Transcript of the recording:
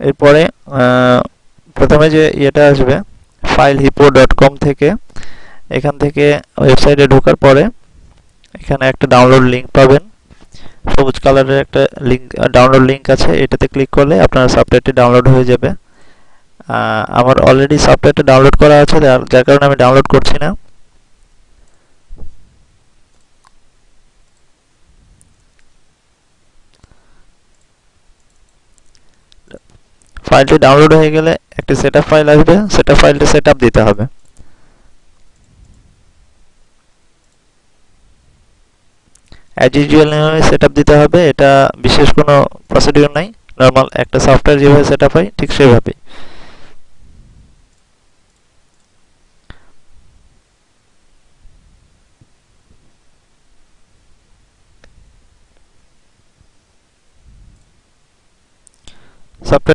এরপরে প্রথমে যে ইয়েটা আসবে filehippo.com থেকে, এখান থেকে ওয়েবসাইটে ঢোকার পরে এখানে একটা ডাউনলোড লিংক পাবেন। সবুজ কালারের একটা লিংক, ডাউনলোড লিংক আছে, এটাতে ক্লিক করলে আপনার সফটওয়্যারটি ডাউনলোড হয়ে যাবে। আমার অলরেডি সফটওয়্যারটা ডাউনলোড করা আছে, যার কারণে আমি ডাউনলোড করছি না। ফাইলটি ডাউনলোড হয়ে গেলে একটি সেটআপ ফাইল আসবে, সেটআপ ফাইলটি সেটআপ দিতে হবে। অ্যাজ ইউজুয়াল নিয়মে সেটআপ দিতে হবে, এটা বিশেষ কোনো প্রসিডিউর নাই, নর্মাল একটা সফটওয়্যার যেভাবে সেটআপ হয় ঠিক সেভাবেই। সফটওয়্যার